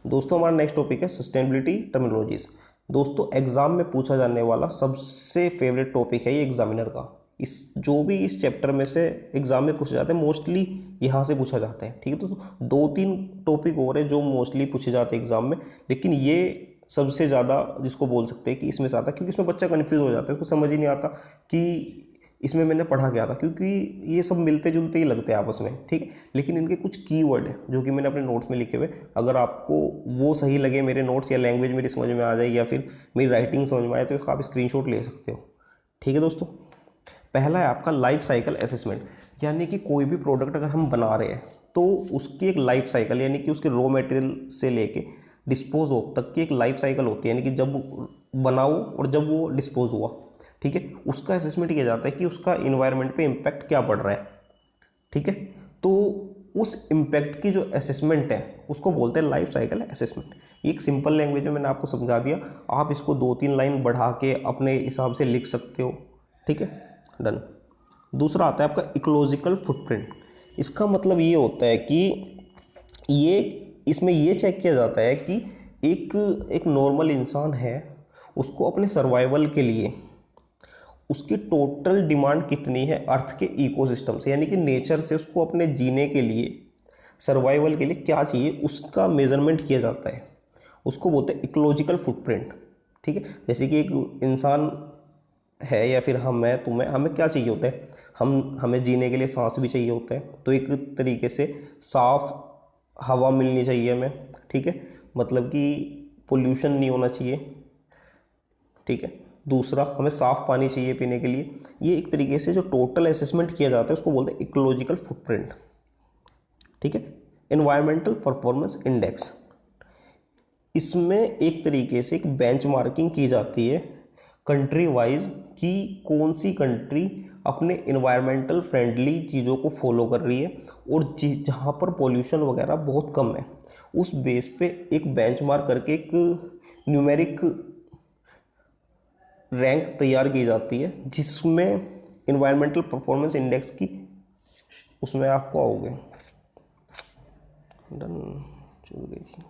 दोस्तों हमारा next topic है सस्टेनेबिलिटी टर्मिनोलॉजीज। दोस्तों एग्जाम में पूछा जाने वाला सबसे फेवरेट टॉपिक है ये एग्जामिनर का। जो भी इस चैप्टर में से एग्जाम में पूछे जाते हैं मोस्टली यहाँ से पूछा जाता है। ठीक है दोस्तों, 2-3 टॉपिक और है जो मोस्टली पूछे जाते हैं एग्जाम में, लेकिन ये सबसे ज़्यादा जिसको बोल सकते हैं कि इसमें से आता है, क्योंकि इसमें बच्चा कन्फ्यूज़ हो जाता है, उसको समझ ही नहीं आता कि इसमें मैंने पढ़ा क्या था, क्योंकि ये सब मिलते जुलते ही लगते हैं आपस में। ठीक है, लेकिन इनके कुछ कीवर्ड हैं जो कि मैंने अपने नोट्स में लिखे हुए, अगर आपको वो सही लगे मेरे नोट्स या लैंग्वेज मेरी समझ में आ जाए या फिर मेरी राइटिंग समझ में आए तो इसका आप स्क्रीनशॉट ले सकते हो। ठीक है दोस्तों, पहला है आपका लाइफ साइकिल असेसमेंट, यानी कि कोई भी प्रोडक्ट अगर हम बना रहे हैं तो उसकी एक लाइफ साइकिल, यानी कि उसके रॉ मटेरियल से लेके डिस्पोज ऑफ तक की एक लाइफ साइकिल होती है, यानी कि जब बनाओ और जब वो डिस्पोज हुआ। ठीक है, उसका असेसमेंट किया जाता है कि उसका इन्वायरमेंट पे इम्पैक्ट क्या पड़ रहा है। ठीक है, तो उस इम्पैक्ट की जो असेसमेंट है उसको बोलते हैं लाइफ साइकिल असेसमेंट। एक सिंपल लैंग्वेज में मैंने आपको समझा दिया, आप इसको 2-3 लाइन बढ़ा के अपने हिसाब से लिख सकते हो। ठीक है, डन। दूसरा आता है आपका इकोलॉजिकल फुटप्रिंट। इसका मतलब ये होता है कि ये इसमें ये चेक किया जाता है कि एक नॉर्मल इंसान है, उसको अपने सर्वाइवल के लिए उसकी टोटल डिमांड कितनी है अर्थ के इकोसिस्टम से, यानी कि नेचर से उसको अपने जीने के लिए, सर्वाइवल के लिए क्या चाहिए उसका मेजरमेंट किया जाता है। उसको बोलते हैं इकोलॉजिकल फुटप्रिंट। ठीक है, जैसे कि एक इंसान है या फिर हम है, तुम्हें हमें क्या चाहिए होता है, हमें जीने के लिए सांस भी चाहिए होता है, तो एक तरीके से साफ हवा मिलनी चाहिए हमें। ठीक है, मतलब कि पोल्यूशन नहीं होना चाहिए। ठीक है, दूसरा हमें साफ पानी चाहिए पीने के लिए। ये एक तरीके से जो टोटल असेसमेंट किया जाता है उसको बोलते हैं इकोलॉजिकल फुटप्रिंट। ठीक है, एनवायरमेंटल परफॉर्मेंस इंडेक्स, इसमें एक तरीके से एक बेंचमार्किंग की जाती है कंट्री वाइज कि कौन सी कंट्री अपने इन्वायरमेंटल फ्रेंडली चीज़ों को फॉलो कर रही है और जहाँ पर पॉल्यूशन वगैरह बहुत कम है, उस बेस पे एक बेंचमार्क करके एक न्यूमेरिक रैंक तैयार की जाती है जिसमें इन्वायरमेंटल परफॉर्मेंस इंडेक्स की उसमें आपको आओगे। डन, चल गई थी।